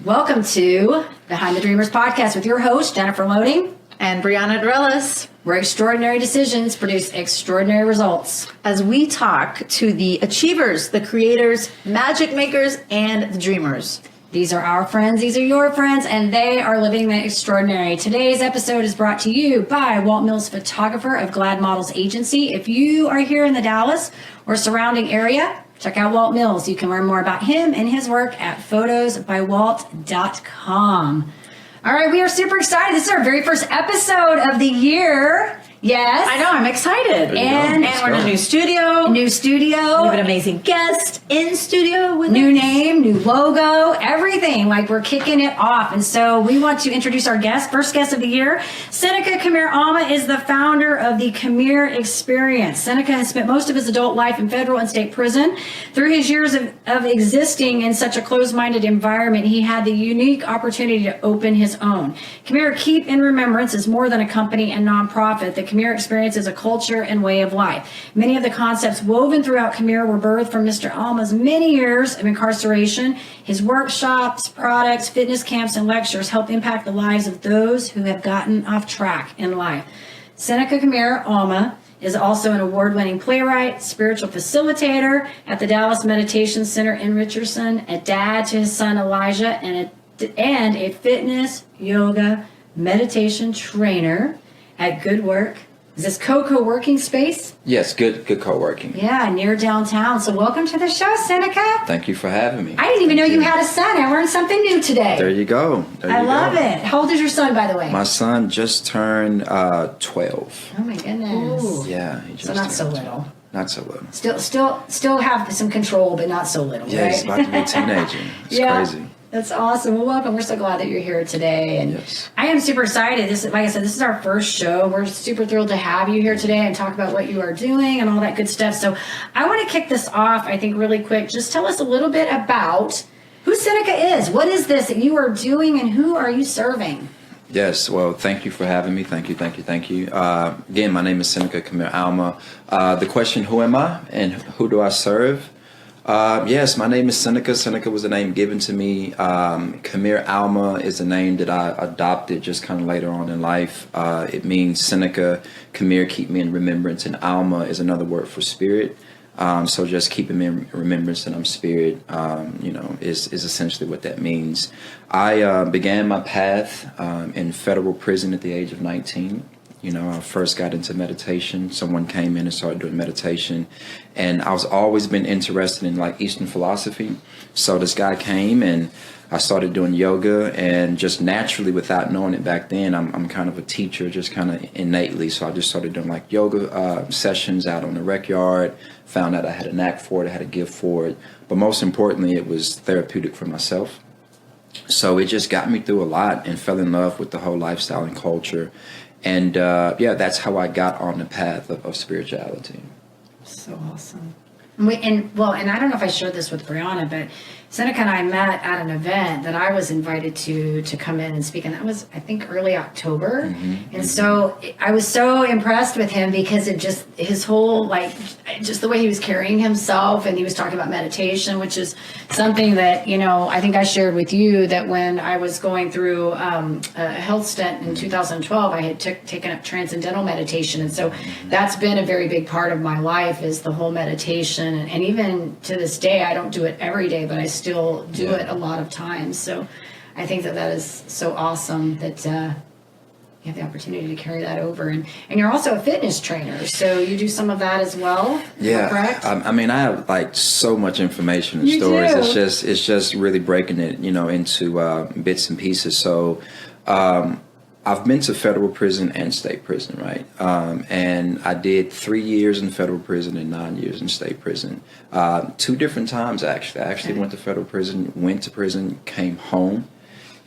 Welcome to Behind the Dreamers podcast with your host, Jennifer Loading and Brianna Dorellis, where extraordinary decisions produce extraordinary results. As we talk to the achievers, the creators, magic makers, and the dreamers. These are our friends, these are your friends, and they are living the extraordinary. Today's episode is brought to you by Walt Mills Photographer of Glad Models Agency. If you are here in the Dallas or surrounding area, check out Walt Mills. You can learn more about him and his work at photosbywalt.com. All right, we are super excited. This is our very first episode of the year. Yes. I know, I'm excited. And we're in a new studio. New studio. We have an amazing guest in studio with new us. name, new logo, everything. Like, we're kicking it off. And so we want to introduce our guest, first guest of the year. Seneca KMIR Alma is the founder of the KMIR Experience. Seneca has spent most of his adult life in federal and state prison. Through his years of existing in such a closed-minded environment, he had the unique opportunity to open his own. KMIR Keep in Remembrance is more than a company and nonprofit. The KMIR Experience is a culture and way of life. Many of the concepts woven throughout KMIR were birthed from Mr. Alma's many years of incarceration. His workshops, products, fitness camps, and lectures help impact the lives of those who have gotten off track in life. Seneca KMIR Alma is also an award-winning playwright, spiritual facilitator at the Dallas Meditation Center in Richardson, a dad to his son Elijah, and a fitness, yoga, meditation trainer at Good Work. Is this co-working space? Yes, good co-working. Yeah, near downtown. So welcome to the show, Seneca. Thank you for having me. I didn't even know you had a son. I learned something new today. There you go. I love it. How old is your son, by the way? My son just turned 12. Oh my goodness. Ooh. Yeah, he just So not so turned little. 12. Not so little. Still have some control, but not so little, Yeah, right? he's about to be a teenager. It's crazy. That's awesome. Well, welcome. We're so glad that you're here today. And Yes. I am super excited. This is, like I said, this is our first show. We're super thrilled to have you here today and talk about what you are doing and all that good stuff. So I want to kick this off, I think, really quick. Just tell us a little bit about who Seneca is. What is this that you are doing and who are you serving? Yes, well, thank you for having me. Thank you. Again, my name is Seneca KMIR Alma. The question, who am I and who do I serve? Yes, my name is Seneca. Seneca was a name given to me. KMIR Alma is a name that I adopted just kind of later on in life. It means Seneca, KMIR, keep me in remembrance, and Alma is another word for spirit. So just keeping me in remembrance that I'm spirit, is essentially what that means. I began my path in federal prison at the age of 19. I first got into meditation. Someone came in and started doing meditation. And I was always been interested in like Eastern philosophy. So this guy came and I started doing yoga, and just naturally, without knowing it back then, I'm kind of a teacher, just kind of innately. So I just started doing like yoga sessions out on the rec yard, found out I had a knack for it, I had a gift for it. But most importantly, it was therapeutic for myself. So it just got me through a lot and fell in love with the whole lifestyle and culture. And that's how I got on the path of spirituality. So awesome. And I don't know if I shared this with Brianna, but Seneca and I met at an event that I was invited to come in and speak, and that was, I think, early October. And so I was so impressed with him because it just, his whole, just the way he was carrying himself, and he was talking about meditation, which is something that, I think I shared with you that when I was going through a health stint in 2012, I had taken up transcendental meditation. And so that's been a very big part of my life, is the whole meditation. And even to this day, I don't do it every day, but I still do it a lot of times. So I think that is so awesome that you have the opportunity to carry that over. And you're also a fitness trainer, so you do some of that as well. Yeah, correct? I have like so much information and stories. Do. It's just really breaking it, into bits and pieces. So I've been to federal prison and state prison, right? And I did 3 years in federal prison and 9 years in state prison. 2 different times, actually. I actually went to federal prison, went to prison, came home.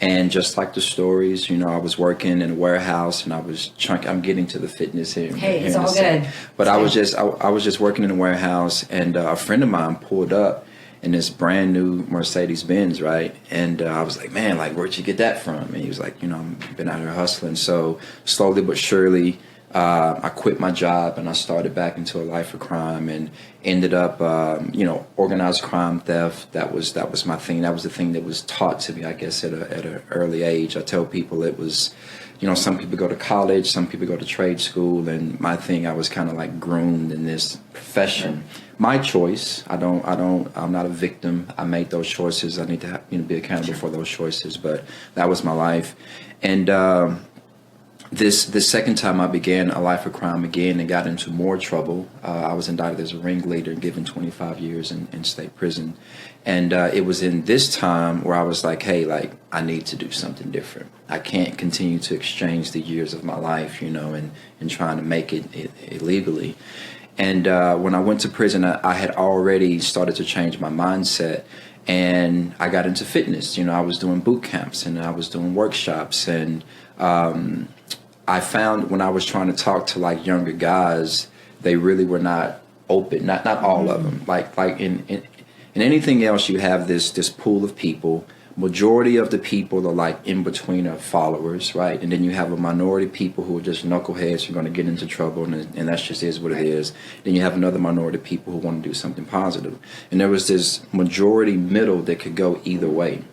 And just like the stories, I was working in a warehouse, and I'm getting to the fitness here. Hey, here it's in all a sec. good. But I was just working in a warehouse, and a friend of mine pulled up in this brand new Mercedes Benz, right? And I was like, man, like, where'd you get that from? And he was like, I've been out here hustling. So slowly but surely, I quit my job and I started back into a life of crime and ended up, organized crime, theft. That was my thing. That was the thing that was taught to me, I guess, at an early age. I tell people it was, some people go to college, some people go to trade school, and my thing, I was kind of like groomed in this profession. My choice. I'm not a victim. I made those choices. I need to be accountable for those choices. But that was my life, and this second time I began a life of crime again and got into more trouble. I was indicted as a ringleader and given 25 years in state prison. And it was in this time where I was like, hey, I need to do something different. I can't continue to exchange the years of my life, and trying to make it illegally. And when I went to prison, I had already started to change my mindset. And I got into fitness. I was doing boot camps and I was doing workshops. And I found when I was trying to talk to younger guys, they really were not open. Not all of them. Like in anything else, you have this pool of people. Majority of the people are in between are followers, right? And then you have a minority of people who are just knuckleheads who are going to get into trouble, and that's just is what it is. Then you have another minority of people who want to do something positive. And there was this majority middle that could go either way.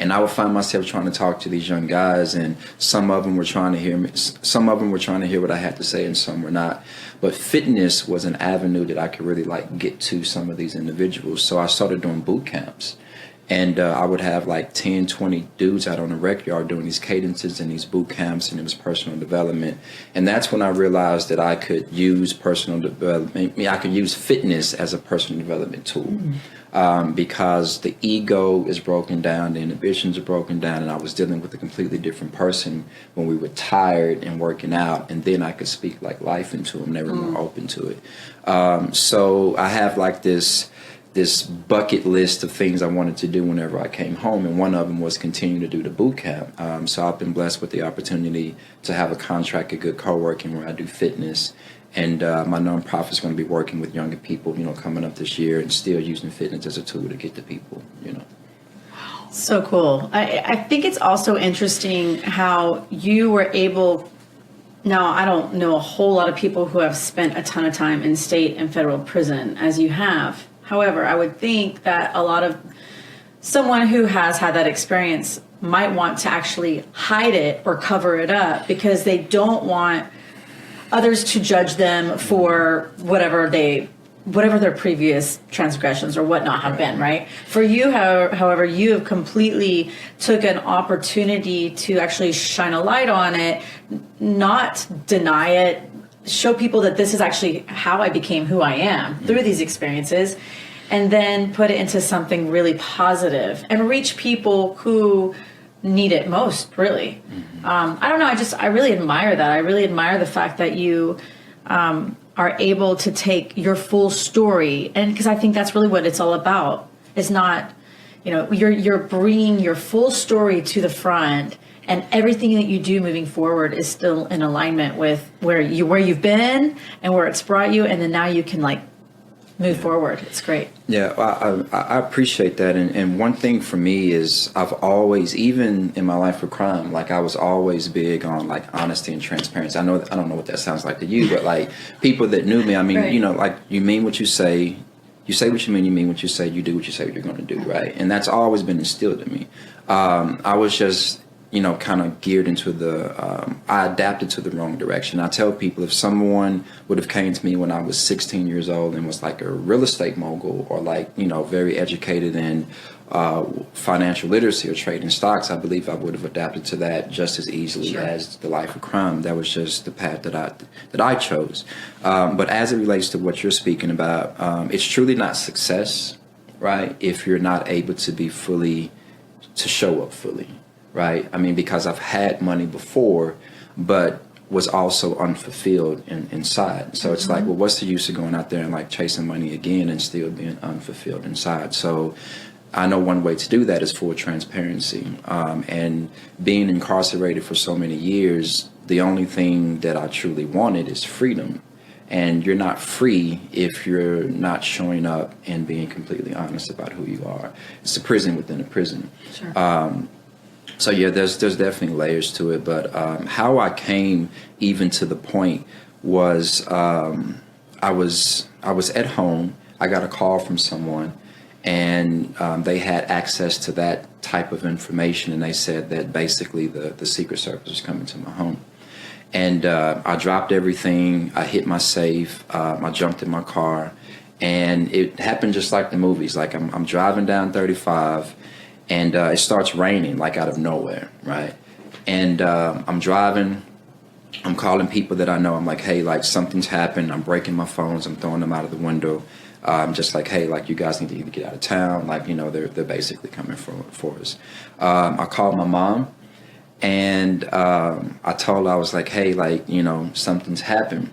And I would find myself trying to talk to these young guys, and some of them were trying to hear me. Some of them were trying to hear what I had to say, and some were not. But fitness was an avenue that I could really get to some of these individuals. So I started doing boot camps. And I would have 10, 20 dudes out on the rec yard doing these cadences and these boot camps, and it was personal development. And that's when I realized that I could use personal development. I could use fitness as a personal development tool because the ego is broken down, the inhibitions are broken down, and I was dealing with a completely different person when we were tired and working out. And then I could speak life into them. They were more open to it. So I have this bucket list of things I wanted to do whenever I came home, and one of them was continue to do the boot camp. So I've been blessed with the opportunity to have a contract at Good Co-working where I do fitness, and my nonprofit is going to be working with younger people, coming up this year, and still using fitness as a tool to get to people, So cool. I think it's also interesting how you were able. Now, I don't know a whole lot of people who have spent a ton of time in state and federal prison as you have. However, I would think that a lot of someone who has had that experience might want to actually hide it or cover it up because they don't want others to judge them for whatever their previous transgressions or whatnot have been, right? For you, however, you have completely took an opportunity to actually shine a light on it, not deny it, show people that this is actually how I became who I am through these experiences, and then put it into something really positive and reach people who need it most, really. I don't know. I really admire that. I really admire the fact that you are able to take your full story, and because I think that's really what it's all about. It's not, you're bringing your full story to the front, and everything that you do moving forward is still in alignment with where you've been and where it's brought you, and then now you can move forward. It's great. Yeah, I appreciate that. And one thing for me is I've always, even in my life of crime, I was always big on honesty and transparency. I don't know what that sounds like to you, but people that knew me, I mean, right. You mean what you say what you mean what you say, you do what you say you're going to do, right? And that's always been instilled in me. I was just kind of geared into I adapted to the wrong direction. I tell people if someone would have came to me when I was 16 years old and was a real estate mogul or very educated in financial literacy or trading stocks, I believe I would have adapted to that just as easily as the life of crime. That was just the path that I chose. But as it relates to what you're speaking about, it's truly not success, right? If you're not able to show up fully. Right. I mean, because I've had money before, but was also unfulfilled inside. So it's well, what's the use of going out there and chasing money again and still being unfulfilled inside? So I know one way to do that is full transparency. And being incarcerated for so many years, the only thing that I truly wanted is freedom. And you're not free if you're not showing up and being completely honest about who you are. It's a prison within a prison. Sure. So yeah, there's definitely layers to it, but how I came even to the point was I was at home. I got a call from someone, and they had access to that type of information, and they said that basically the Secret Service was coming to my home. And I dropped everything. I hit my safe. I jumped in my car, and it happened just like the movies. Like I'm driving down 35, and it starts raining like out of nowhere, right? And I'm driving. I'm calling people that I know. I'm like, hey, like something's happened. I'm breaking my phones. I'm throwing them out of the window. I'm just like, hey, like you guys need to either get out of town. Like, you know, they're basically coming for us. I called my mom. And I told her, I was like, hey, like, you know, something's happened.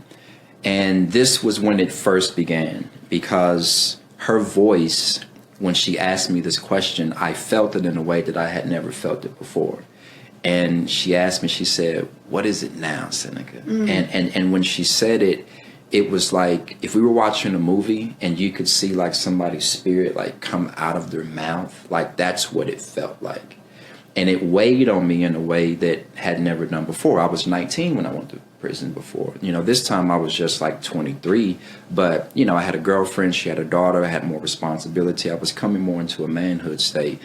And this was when it first began, because her voice, when she asked me this question, I felt it in a way that I had never felt it before. And she asked me, she said, what is it now, Seneca? And when she said it, it was like if we were watching a movie and you could see like somebody's spirit like come out of their mouth, like that's what it felt like. And it weighed on me in a way that had never done before. I was 19 when I went to prison before. You know, this time I was just like 23. But, you know, I had a girlfriend. She had a daughter. I had more responsibility. I was coming more into a manhood state,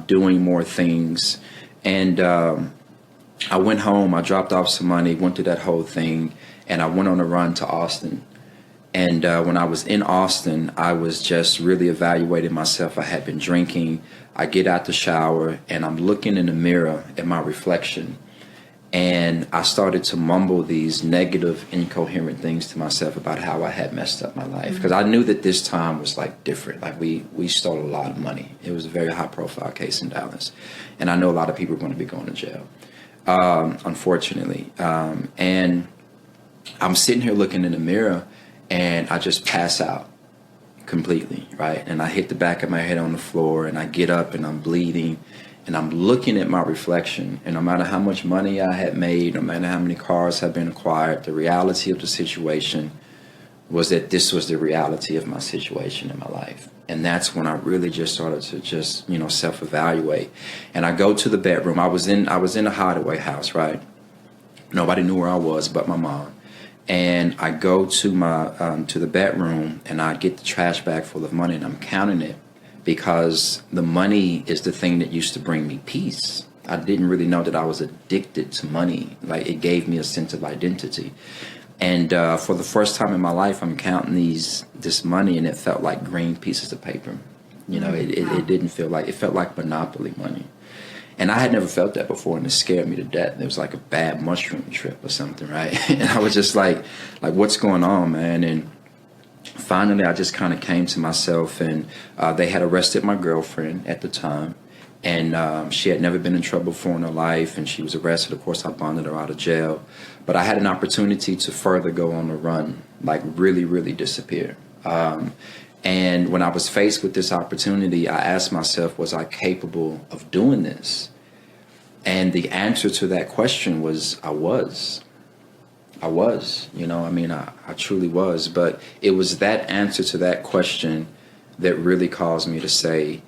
doing more things. And I went home. I dropped off some money, went through that whole thing. And I went on a run to Austin. And when I was in Austin, I was just really evaluating myself. I had been drinking. I get out the shower and I'm looking in the mirror at my reflection. And I started to mumble these negative, incoherent things to myself about how I had messed up my life. Because I knew that this time was like different. Like we stole a lot of money. It was a very high profile case in Dallas. And I know a lot of people are going to be going to jail, unfortunately. And I'm sitting here looking in the mirror and I just pass out completely, right? And I hit the back of my head on the floor and I get up and I'm bleeding and I'm looking at my reflection, and no matter how much money I had made, no matter how many cars had been acquired, the reality of the situation was that this was the reality of my situation in my life. And that's when I really just started to just, you know, self-evaluate. And I go to the bedroom. I was in a hideaway house, right? Nobody knew where I was but my mom. And I go to my to the bedroom and I get the trash bag full of money and I'm counting it, because the money is the thing that used to bring me peace. I didn't really know that I was addicted to money. Like, it gave me a sense of identity. And for the first time in my life, I'm counting this money, and it felt like green pieces of paper. You know, it didn't feel like, it felt like Monopoly money. And I had never felt that before, and it scared me to death. It was like a bad mushroom trip or something, right? And I was just like, what's going on, man? And finally, I just kind of came to myself, and they had arrested my girlfriend at the time. And she had never been in trouble before in her life, and she was arrested. Of course, I bonded her out of jail. But I had an opportunity to further go on the run, like really, really disappear. And when I was faced with this opportunity, I asked myself, was I capable of doing this? And the answer to that question was, I was, you know, I mean, I truly was. But it was that answer to that question that really caused me to say,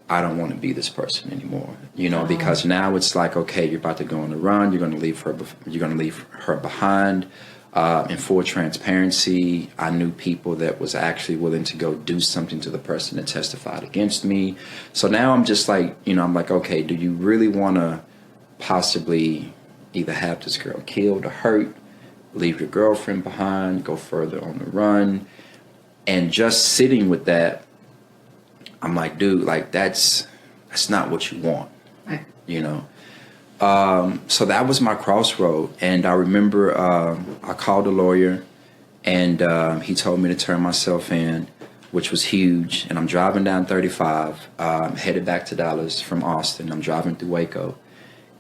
I don't want to be this person anymore, you know, because now it's like, okay, you're about to go on the run. You're going to leave her behind. In full transparency, I knew people that was actually willing to go do something to the person that testified against me. So now I'm just like, you know, I'm like, okay, do you really want to possibly either have this girl killed or hurt, leave your girlfriend behind, go further on the run? And just sitting with that, I'm like, dude, like that's not what you want, Right. you know? So that was my crossroad. And I remember I called a lawyer, and he told me to turn myself in, which was huge. And I'm driving down 35, headed back to Dallas from Austin. I'm driving through Waco.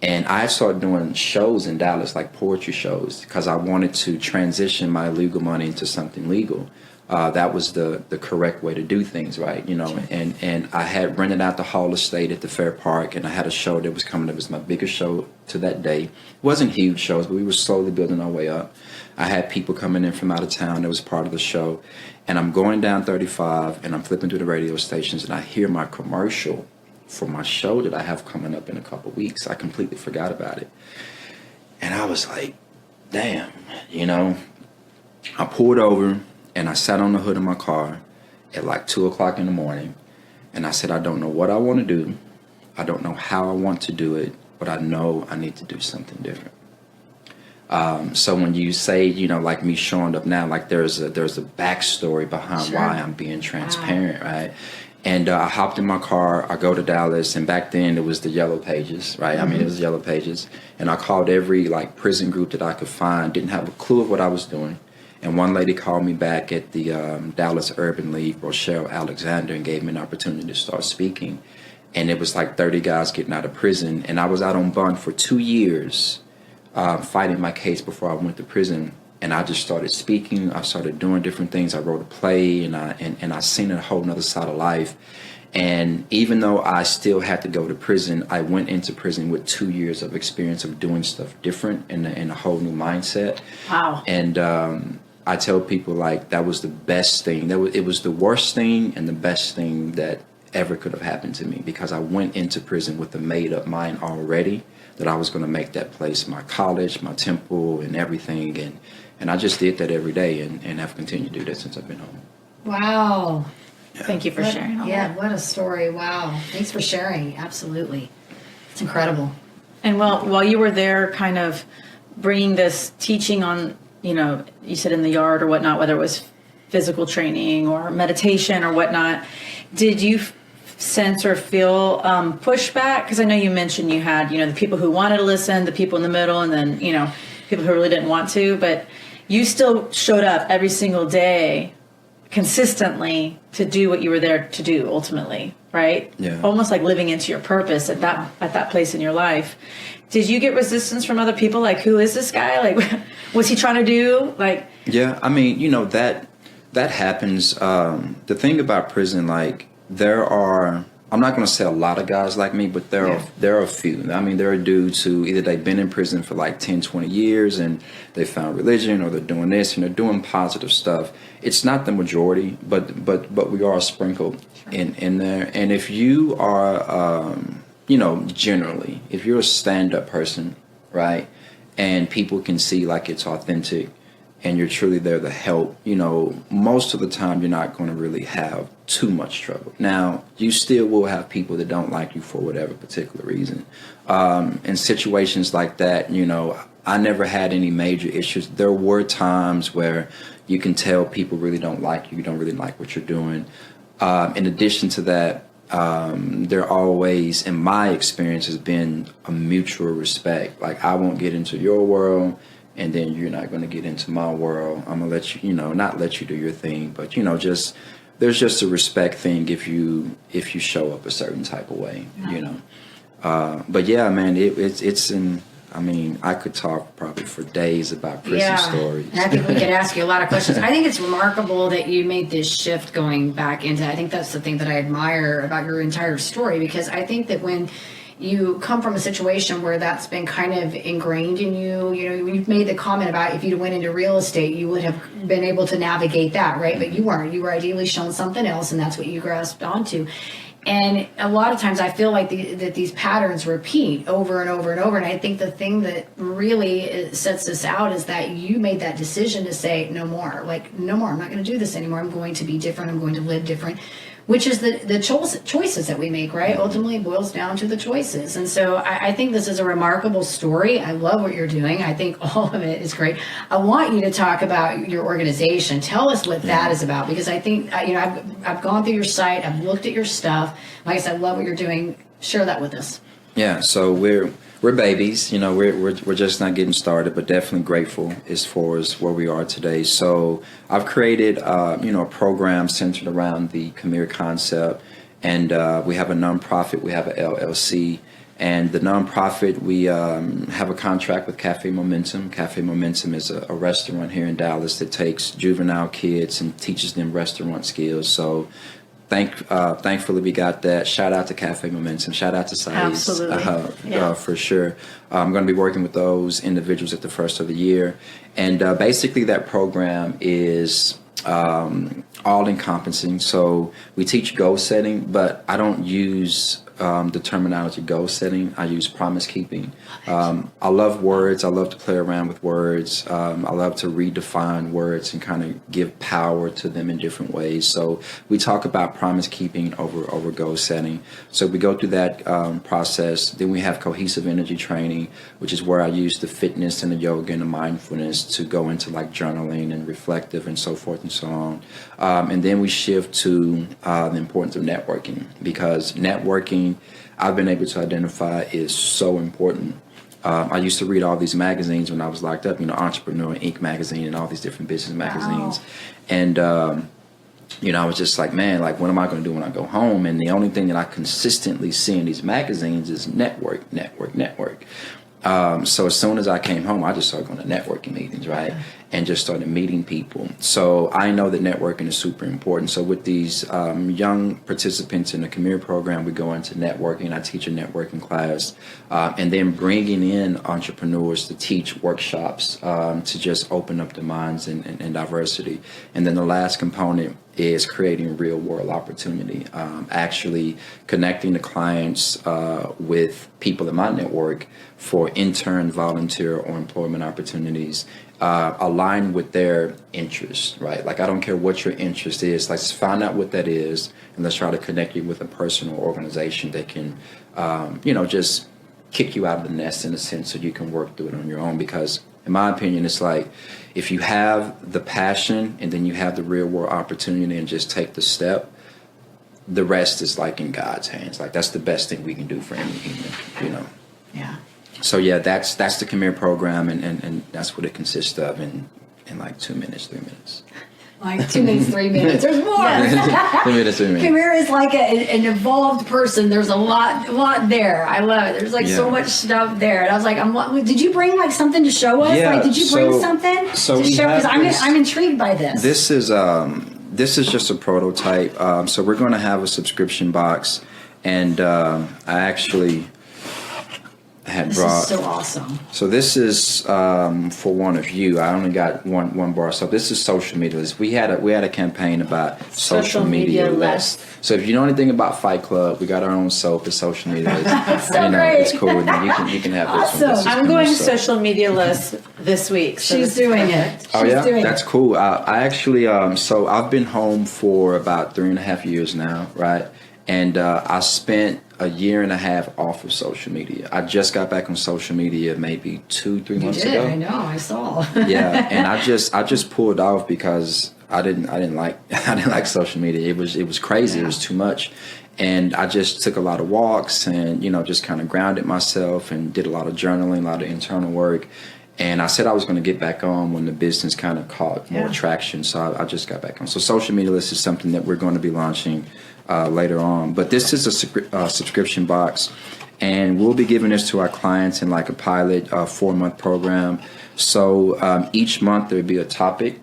And I started doing shows in Dallas, like poetry shows, because I wanted to transition my illegal money into something legal. That was the correct way to do things, right? You know, and I had rented out the Hall Estate at the Fair Park, and I had a show that was coming. It was my biggest show to that day. It wasn't huge shows, but we were slowly building our way up. I had people coming in from out of town that was part of the show. And I'm going down 35, and I'm flipping through the radio stations, and I hear my commercial for my show that I have coming up in a couple weeks. I completely forgot about it. And I was like, damn, you know. I pulled over and I sat on the hood of my car at like 2 o'clock in the morning. And I said, I don't know what I want to do. I don't know how I want to do it, but I know I need to do something different. So when you say, you know, like me showing up now, like there's a backstory behind why I'm being transparent, right? And I hopped in my car, I go to Dallas, and back then it was the Yellow Pages, right? I mean, it was Yellow Pages. And I called every like prison group that I could find, didn't have a clue of what I was doing. And one lady called me back at the Dallas Urban League, Rochelle Alexander, and gave me an opportunity to start speaking. And it was like 30 guys getting out of prison. And I was out on bond for 2 years, fighting my case before I went to prison. And I just started speaking. I started doing different things. I wrote a play, and I seen a whole nother side of life. And even though I still had to go to prison, I went into prison with 2 years of experience of doing stuff different and a whole new mindset. Wow. And I tell people, like, that was the best thing. It was the worst thing and the best thing that ever could have happened to me, because I went into prison with a made up mind already that I was going to make that place my college, my temple, and everything. And I just did that every day and have continued to do that since I've been home. Wow. Thank you for sharing all Yeah, that. what a story. Wow. Thanks for sharing. Absolutely. It's incredible. And while you were there kind of bringing this teaching on, you know, you said in the yard or whatnot, whether it was physical training or meditation or whatnot, did you sense or feel pushback? Because I know you mentioned you had, you know, the people who wanted to listen, the people in the middle, and then, you know, people who really didn't want to, but you still showed up every single day consistently to do what you were there to do ultimately, right? Yeah. Almost like living into your purpose at that place in your life. Did you get resistance from other people? Like, who is this guy? Like, what's he trying to do? Like, yeah, I mean, you know, that happens. The thing about prison, like, there are, I'm not going to say a lot of guys like me, but there are a few. I mean, there are dudes who either they've been in prison for like 10, 20 years and they found religion, or they're doing this and they're doing positive stuff. It's not the majority, but we are sprinkled in there. And if you are, you know, generally, if you're a stand-up person, right, and people can see like it's authentic and you're truly there to help, you know, most of the time you're not going to really have too much trouble. Now, you still will have people that don't like you for whatever particular reason. In situations like that, you know, I never had any major issues. There were times where you can tell people really don't like you, don't really like what you're doing. In addition to that, there always, in my experience, has been a mutual respect. Like, I won't get into your world, and then you're not going to get into my world. I'm going to let you, you know, not let you do your thing, but, you know, just, there's just a respect thing if you show up a certain type of way, you know. But yeah, man, it's in, I mean, I could talk probably for days about prison stories. And I think we could ask you a lot of questions. I think it's remarkable that you made this shift going back into, I think that's the thing that I admire about your entire story, because I think that when you come from a situation where that's been kind of ingrained in you, you know, you've made the comment about if you went into real estate, you would have been able to navigate that, right? But you weren't. You were ideally shown something else, and that's what you grasped onto. And a lot of times I feel like that these patterns repeat over and over and over. And I think the thing that really sets this out is that you made that decision to say, no more. Like, no more. I'm not going to do this anymore. I'm going to be different. I'm going to live different. Which is the choices that we make, right? Ultimately, it boils down to the choices. And so I think this is a remarkable story. I love what you're doing. I think all of it is great. I want you to talk about your organization. Tell us what that is about, because I think, you know, I've gone through your site. I've looked at your stuff. Like I said, I love what you're doing. Share that with us. Yeah, so we're babies, you know, we're just not getting started, but definitely grateful as far as where we are today. So I've created, you know, a program centered around the KMIR concept, and we have a nonprofit, we have an LLC, and the nonprofit, we have a contract with Cafe Momentum. Cafe Momentum is a restaurant here in Dallas that takes juvenile kids and teaches them restaurant skills. So thankfully we got that. Shout out to Cafe Momentum. Shout out to Saiz. Absolutely. For sure. I'm going to be working with those individuals at the first of the year. And basically that program is all encompassing. So we teach goal setting, but I don't use the terminology goal setting. I use promise keeping. I love words. I love to play around with words. I love to redefine words and kind of give power to them in different ways. So we talk about promise keeping over goal setting. So we go through that process. Then we have cohesive energy training, which is where I use the fitness and the yoga and the mindfulness to go into like journaling and reflective and so forth and so on. And then we shift to the importance of networking, because networking, I've been able to identify, is so important. I used to read all these magazines when I was locked up, Entrepreneur, Inc. magazine, and all these different business magazines. And, I was just like, man, like, what am I going to do when I go home? And the only thing that I consistently see in these magazines is network. So as soon as I came home, I just started going to networking meetings, right? And just started meeting people. So I know that networking is super important. So with these young participants in the KMIR program, we go into networking. I teach a networking class, and then bringing in entrepreneurs to teach workshops to just open up the minds and diversity. And then the last component is creating real world opportunity, actually connecting the clients with people in my network for intern, volunteer, or employment opportunities aligned with their interests, right? Like, I don't care what your interest is. Let's find out what that is, and let's try to connect you with a person or organization that can, just kick you out of the nest in a sense, so you can work through it on your own. Because in my opinion, it's like, if you have the passion and then you have the real world opportunity and just take the step, the rest is like in God's hands. Like, that's the best thing we can do for any human, Yeah. So yeah, that's the KMIR program, and that's what it consists of in like 2 minutes, 3 minutes. Like 2 minutes, 3 minutes. There's more. 2 minutes, 3 minutes. KMIR is like an evolved person. There's a lot there. I love it. There's like so much stuff there. And I was like, did you bring like something to show us? Yeah, Like, did you bring something to show? Because I'm intrigued by this. This is just a prototype. So we're going to have a subscription box, and I actually had brought. This is so awesome. So this is for one of you. I only got one bar. So this is social media list. We had a campaign about social media list. So if you know anything about Fight Club, we got our own soap. It's social media list. So great. It's cool. You can have this one. This is I'm going to soap. social media list this week. So She's doing it. Oh yeah, doing that's cool. I actually, so I've been home for about 3.5 years now, right? And I spent a year and a half off of social media. I just got back on social media maybe 2-3 months ago. I know. I saw. Yeah, and I just pulled off because I didn't like social media. It was crazy. Yeah. It was too much. And I just took a lot of walks and, just kind of grounded myself and did a lot of journaling, a lot of internal work. And I said I was going to get back on when the business kind of caught more traction. So I just got back on. So social media list is something that we're going to be launching later on. But this is a subscription box, and we'll be giving this to our clients in like a pilot 4-month program. So each month there'll be a topic,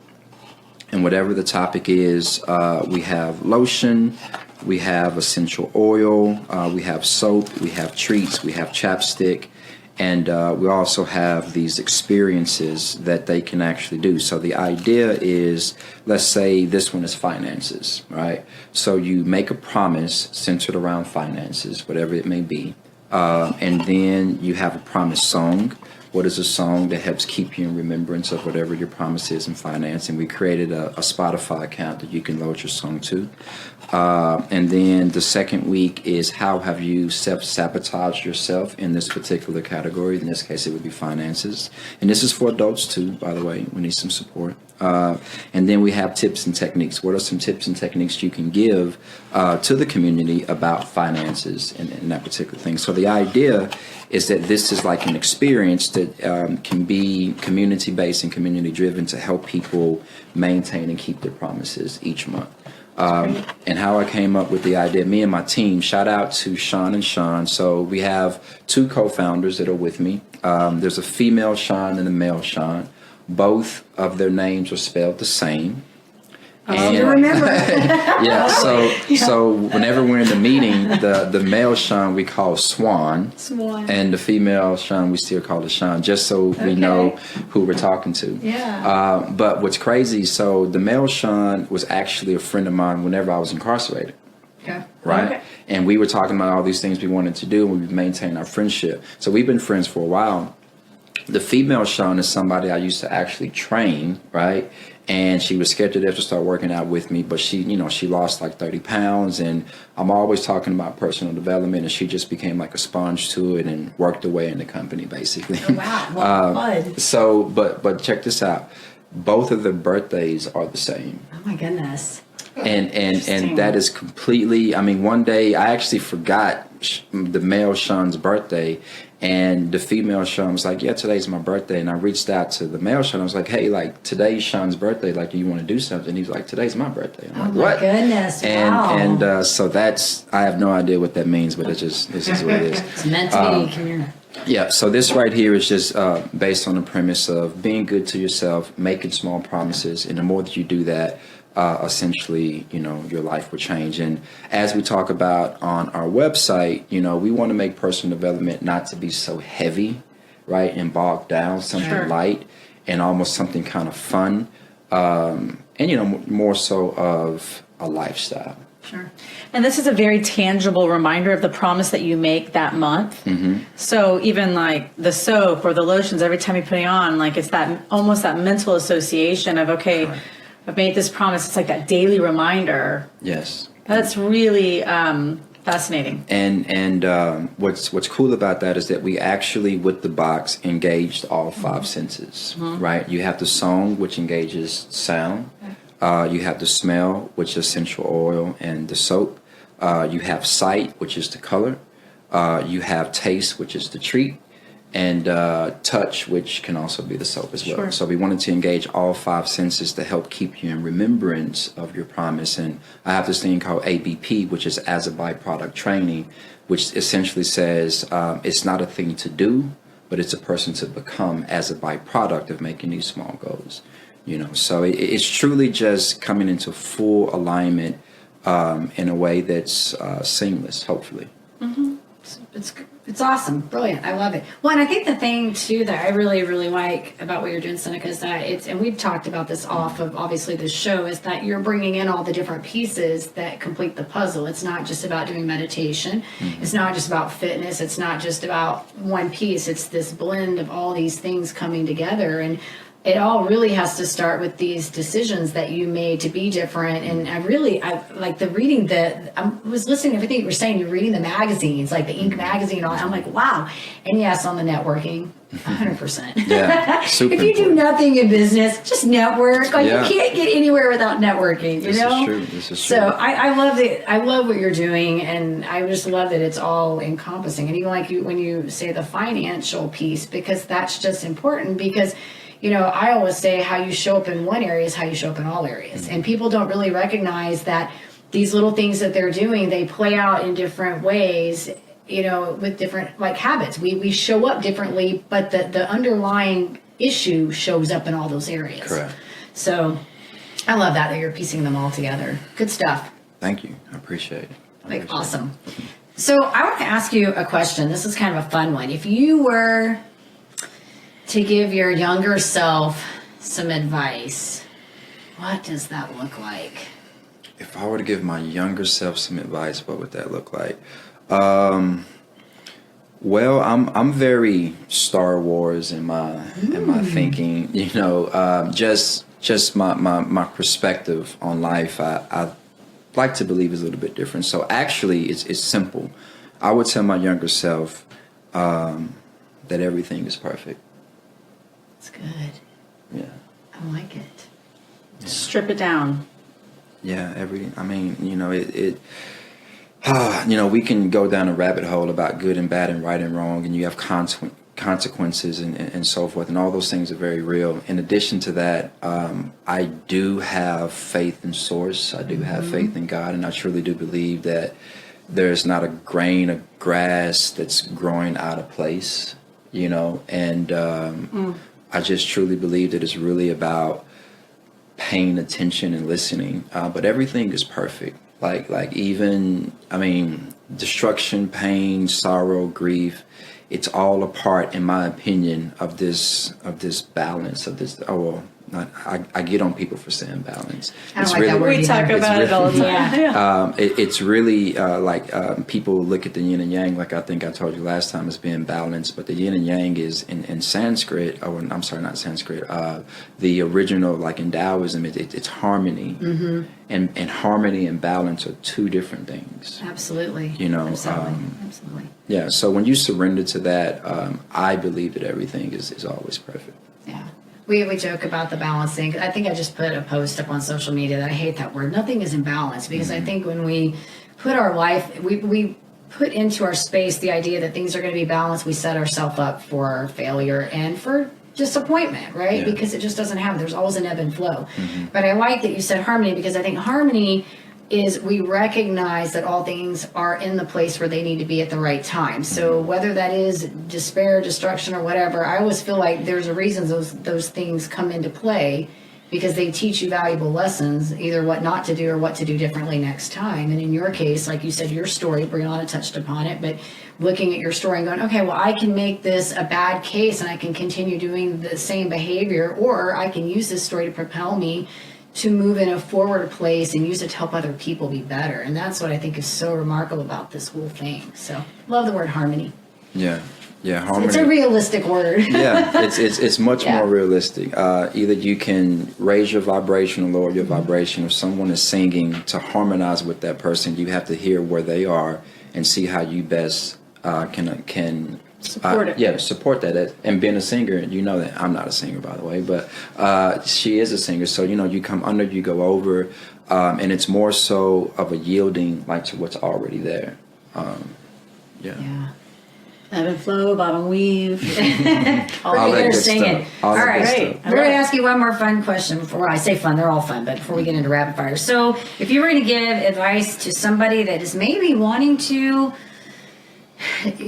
and whatever the topic is, we have lotion, we have essential oil, we have soap, we have treats, we have chapstick. And we also have these experiences that they can actually do. So the idea is, let's say this one is finances, right? So you make a promise centered around finances, whatever it may be. And then you have a promise song. What is a song that helps keep you in remembrance of whatever your promise is in finance? And we created a Spotify account that you can load your song to. And then the second week is, how have you self-sabotaged yourself in this particular category? In this case, it would be finances. And this is for adults too, by the way. We need some support. And then we have tips and techniques. What are some tips and techniques you can give to the community about finances and that particular thing? So the idea is that this is like an experience that can be community-based and community-driven to help people maintain and keep their promises each month. And how I came up with the idea, me and my team, shout out to Sean and Sean. So we have 2 co-founders that are with me. There's a female Sean and a male Sean. Both of their names are spelled the same. And you remember. Yeah, so whenever we're in the meeting, the male Sean we call Swan. And the female Sean we still call the Sean, just so we know who we're talking to. Yeah. But what's crazy, so the male Sean was actually a friend of mine whenever I was incarcerated. Okay. Right? Okay. And we were talking about all these things we wanted to do, and we've maintained our friendship. So we've been friends for a while. The female Sean is somebody I used to actually train, right? And she was scared to death to start working out with me, but she lost like 30 pounds, and I'm always talking about personal development, and she just became like a sponge to it and worked her way in the company, basically. Oh, wow. Well, fun. So, but check this out. Both of their birthdays are the same. Oh my goodness. And that is completely, I mean, one day I actually forgot the male Sean's birthday, and the female Sean was like, yeah, today's my birthday. And I reached out to the male Sean. I was like, hey, like, today's Sean's birthday. Like, do you want to do something? He was like, today's my birthday. I'm like, Oh my what? goodness. Wow. And so that's, I have no idea what that means, but this is what it is. It's meant to be. Come here. Yeah, so this right here is just based on the premise of being good to yourself, making small promises, and the more that you do that, essentially, your life will change. And as we talk about on our website, we want to make personal development not to be so heavy, right, and bogged down, something light and almost something kind of fun, and more so of a lifestyle. Sure. And this is a very tangible reminder of the promise that you make that month. Mm-hmm. So even like the soap or the lotions, every time you put it on, like it's that almost that mental association of, okay, right. I've made this promise. It's like that daily reminder. Yes. That's really fascinating. And what's cool about that is that we actually, with the box, engaged all five senses, right? You have the song, which engages sound. You have the smell, which is essential oil and the soap. You have sight, which is the color. You have taste, which is the treat. And touch, which can also be the soap as well. Sure. So we wanted to engage all five senses to help keep you in remembrance of your promise. And I have this thing called ABP, which is as a byproduct training, which essentially says it's not a thing to do, but it's a person to become as a byproduct of making these small goals. So it's truly just coming into full alignment in a way that's seamless, hopefully. Mm-hmm. It's awesome. Brilliant. I love it. Well, and I think the thing too that I really, really like about what you're doing, Seneca, is that and we've talked about this off of obviously the show, is that you're bringing in all the different pieces that complete the puzzle. It's not just about doing meditation. Mm-hmm. It's not just about fitness. It's not just about one piece. It's this blend of all these things coming together. And it all really has to start with these decisions that you made to be different. And I like the reading I was listening to everything you were saying. You're reading the magazines, like the Inc. magazine and all that. I'm like, wow. And yes, on the networking, 100%. Yeah, super if you do nothing in business, just network. Like you can't get anywhere without networking, This is true. This is true. So I love it. I love what you're doing. And I just love that it's all encompassing. And even like when you say the financial piece, because that's just important because I always say how you show up in one area is how you show up in all areas. And people don't really recognize that these little things that they're doing, they play out in different ways, with different like habits. We show up differently, but the underlying issue shows up in all those areas. Correct. So I love that you're piecing them all together. Good stuff. Thank you. I appreciate it. Awesome. So I want to ask you a question. This is kind of a fun one. If you were to give your younger self some advice, what does that look like? If I were to give my younger self some advice, what would that look like? Well, I'm very Star Wars in my thinking. Just my perspective on life. I like to believe is a little bit different. So actually, it's simple. I would tell my younger self that everything is perfect. It's good. Yeah. I like it. Yeah. Strip it down. Yeah, we can go down a rabbit hole about good and bad and right and wrong, and you have consequences and so forth, and all those things are very real. In addition to that, I do have faith in Source. I do have faith in God, and I truly do believe that there's not a grain of grass that's growing out of place, and I just truly believe that it's really about paying attention and listening. But everything is perfect. Like even, destruction, pain, sorrow, grief, it's all a part, in my opinion, of this balance, of this, I get on people for saying balance. I don't like that word We talk either. about it all the time. Yeah. It's really people look at the yin and yang, like I think I told you last time, as being balanced. But the yin and yang is in Sanskrit, or I'm sorry, not Sanskrit. The original, like in Taoism, it's harmony, and harmony and balance are two different things. Absolutely. You know, Absolutely. Yeah. So when you surrender to that, I believe that everything is always perfect. Yeah. We joke about the balancing. I think I just put a post up on social media that I hate that word. Nothing is in balance, because I think when we put our life, we put into our space the idea that things are going to be balanced, we set ourselves up for failure and for disappointment, right? Yeah. Because it just doesn't happen. There's always an ebb and flow. But I like that you said harmony, because I think harmony is we recognize that all things are in the place where they need to be at the right time. So whether that is despair, destruction, or whatever, I always feel like there's a reason those things come into play, because they teach you valuable lessons, either what not to do or what to do differently next time. And in your case, like you said, your story, Brianna touched upon it, but looking at your story and going, okay, well, I can make this a bad case and I can continue doing the same behavior, or I can use this story to propel me to move in a forward place and use it to help other people be better. And that's what I think is so remarkable about this whole thing. So love the word harmony. Yeah. Harmony. It's a realistic word. Yeah, it's much Yeah. more realistic. Either you can raise your vibration or lower your vibration. If someone is singing, to harmonize with that person, you have to hear where they are and see how you best can Support it. Yeah, support that. And being a singer, you know that I'm not a singer, by the way, but she is a singer. So you come under, you go over, and it's more so of a yielding, like, to what's already there. Yeah. Ebb and flow, bob and weave. All We're that here good singing. stuff. All that right, good great. stuff. We're going to ask you one more fun question before I say fun. They're all fun, but before we get into rapid fire. So, if you were to give advice to somebody that is maybe wanting to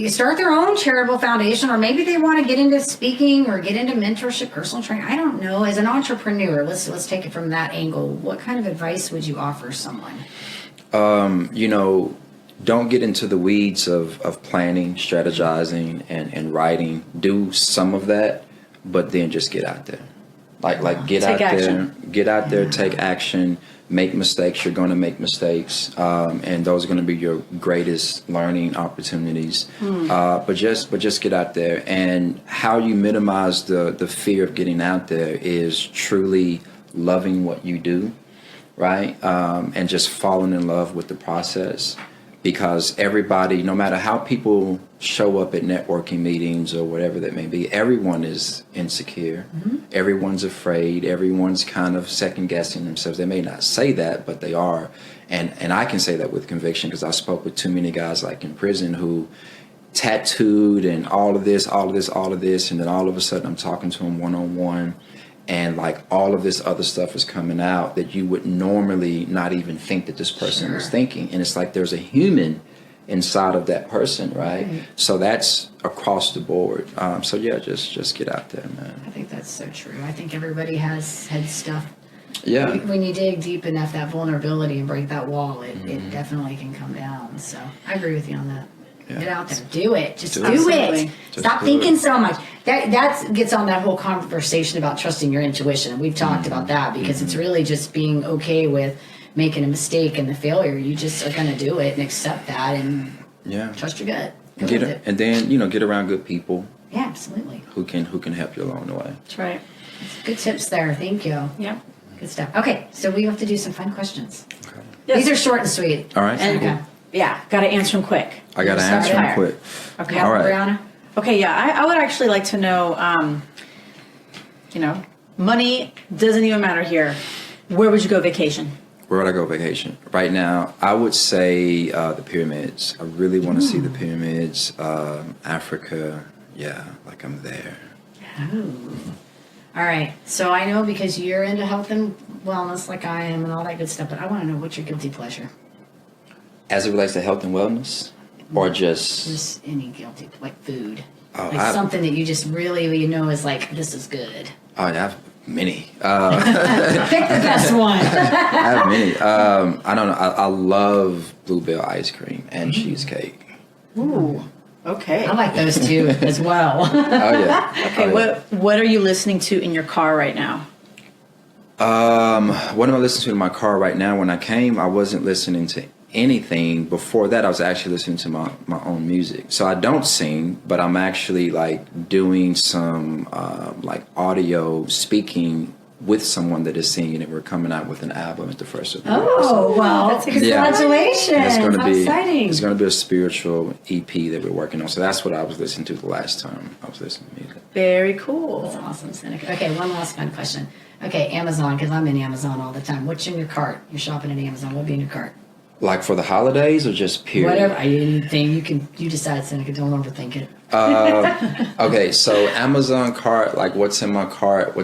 start their own charitable foundation, or maybe they want to get into speaking or get into mentorship, personal training, I don't know, as an entrepreneur, let's take it from that angle. What kind of advice would you offer someone? Don't get into the weeds of planning, strategizing, and writing. Do some of that, but then just get out there. Like get Take out action. there, get out there, take action, make mistakes. You're going to make mistakes, and those are going to be your greatest learning opportunities. But just get out there. And how you minimize the fear of getting out there is truly loving what you do, right? And just falling in love with the process. Because everybody, no matter how people show up at networking meetings or whatever that may be, everyone is insecure. Everyone's afraid. Everyone's kind of second guessing themselves. They may not say that, but they are. And I can say that with conviction, because I spoke with too many guys, like in prison, who tattooed and all of this, and then all of a sudden I'm talking to them one-on-one. And like all of this other stuff is coming out that you would normally not even think that this person was thinking. And it's like there's a human inside of that person, right? So that's across the board. So yeah, just get out there, man. I think that's so true. I think everybody has had stuff. Yeah. When you dig deep enough, that vulnerability and break that wall, it definitely can come down. So I agree with you on that. Yeah. Get out there, do it. Just do Absolutely. it. Just Stop do thinking it. so much. That gets on that whole conversation about trusting your intuition. We've talked about that, because it's really just being okay with making a mistake and the failure. You just are going to do it and accept that and trust your gut. Go with it. And then get around good people Yeah, absolutely. who can help you along the way. That's right. Good tips there. Thank you. Yep. Good stuff. Okay, so we have to do some fun questions. Okay. Yes. These are short and sweet. All right. And cool. yeah, got to answer them quick. I got to Start answer there. them quick. Okay. All right. Brianna? Okay, yeah, I would actually like to know, money doesn't even matter here. Where would you go vacation? Where would I go vacation? Right now, I would say the pyramids. I really want to see the pyramids. Africa, yeah, like I'm there. All right. So I know, because you're into health and wellness like I am and all that good stuff, but I want to know, what's your guilty pleasure? As it relates to health and wellness, or just Just any guilty, like food. Oh, like something that you just really, is like, this is good. I have many. Pick the best one. I have many. I don't know. I love bluebell ice cream and cheesecake. Ooh, okay. I like those two as well. Oh yeah. Okay, Oh, yeah. what are you listening to in your car right now? What am I listening to in my car right now? When I came, I wasn't listening to anything. Before that, I was actually listening to my own music. So I don't sing, but I'm actually like doing some like audio speaking with someone that is singing, and we're coming out with an album at the first of the year. Oh, well, That's congratulations. It's going to How be exciting. It's going to be a spiritual EP that we're working on. So that's what I was listening to the last time I was listening to music. Very cool. That's awesome, Seneca. Okay, one last fun question. Okay, Amazon, because I'm in Amazon all the time. What's in your cart? You're shopping at Amazon. What'll be in your cart? Like for the holidays or just period? Whatever, anything. You decide, Seneca. Don't overthink it. Okay, so Amazon cart, like what's in my cart?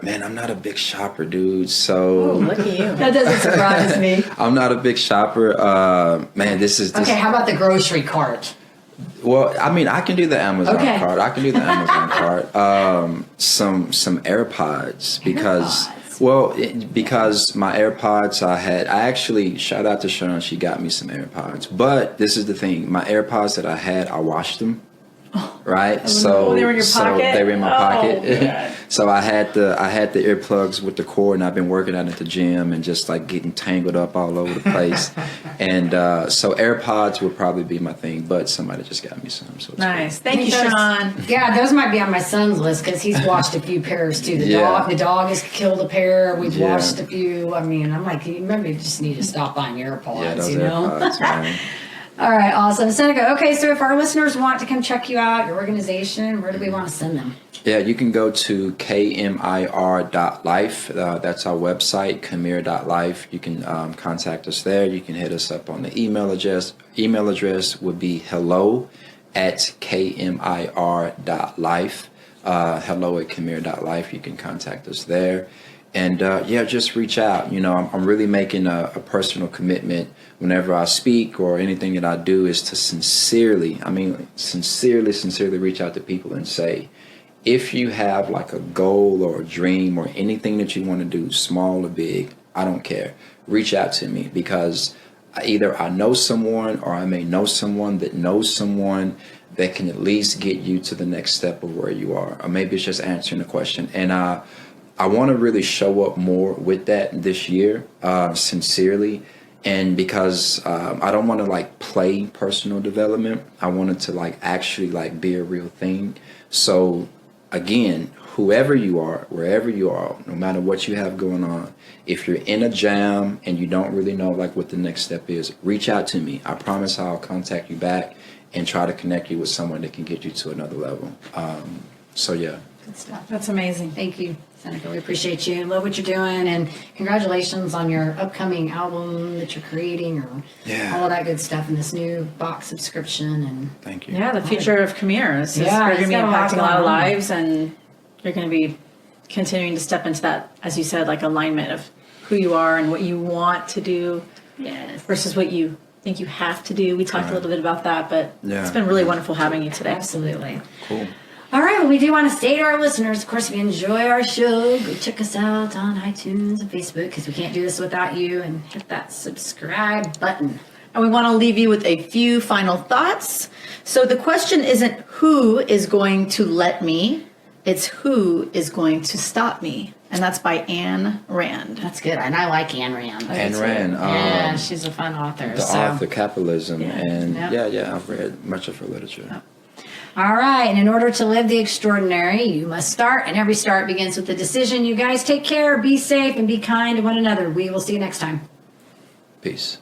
Man, I'm not a big shopper, dude. So Look at you. That doesn't surprise me. I'm not a big shopper. Man, this is Okay, how about the grocery cart? well, I mean, I can do the Amazon Okay. cart. I can do the Amazon cart. Some AirPods because because my AirPods I actually shout out to Sean. She got me some AirPods. But this is the thing: my AirPods that I had, I washed them. Right, so they were in your pocket? they were in my Oh, pocket. God. So I had the earplugs with the cord, and I've been working out at the gym and just like getting tangled up all over the place. And so AirPods would probably be my thing, but somebody just got me some. So it's Nice. Thank you, Those- Sean. Yeah, those might be on my son's list because he's washed a few pairs too. Yeah. The dog has killed a pair. We've Yeah. washed a few. I mean, I'm like, maybe you just need to stop buying AirPods, cool. Yeah, those you know? AirPods, man. All right, awesome. Seneca, okay, so if our listeners want to come check you out, your organization, where do we want to send them? Yeah, you can go to KMIR.life. That's our website, KMIR.life. You can contact us there. You can hit us up on the email address. Email address would be hello@KMIR.life. Hello@KMIR.life. You can contact us there. And just reach out. You know, I'm really making a personal commitment whenever I speak or anything that I do is to sincerely reach out to people and say, if you have like a goal or a dream or anything that you want to do, small or big, I don't care. Reach out to me because either I know someone or I may know someone that knows someone that can at least get you to the next step of where you are. Or maybe it's just answering a question. And I want to really show up more with that this year, sincerely. And because I don't want to like play personal development, I want it to like actually like be a real thing. So again, whoever you are, wherever you are, no matter what you have going on, if you're in a jam and you don't really know like what the next step is, reach out to me. I promise I'll contact you back and try to connect you with someone that can get you to another level. So yeah. Good stuff. That's amazing. Thank you, Seneca. We appreciate you. Love what you're doing, and congratulations on your upcoming album that you're creating, or all of that good stuff, and this new box subscription. And Thank you. Yeah, the future of KMIR is Yeah, you're it's going to be got a lot impacting a lot of going on. lives, and you're going to be continuing to step into that, as you said, like alignment of who you are and what you want to do yes, versus what you think you have to do. We talked a little bit about that, but Yeah. it's been really wonderful having you today. absolutely. Cool. All right, well, we do want to say to our listeners, of course, if you enjoy our show, go check us out on iTunes and Facebook, because we can't do this without you, and hit that subscribe button. And we want to leave you with a few final thoughts. So the question isn't who is going to let me, it's who is going to stop me. And that's by Ayn Rand. That's good, and I like Ayn Rand. Ayn Rand. Yeah, she's a fun author. The author, Capitalism, Yeah. and Yeah. I've read much of her literature. All right, and in order to live the extraordinary, you must start, and every start begins with a decision. You guys take care, be safe, and be kind to one another. We will see you next time. Peace.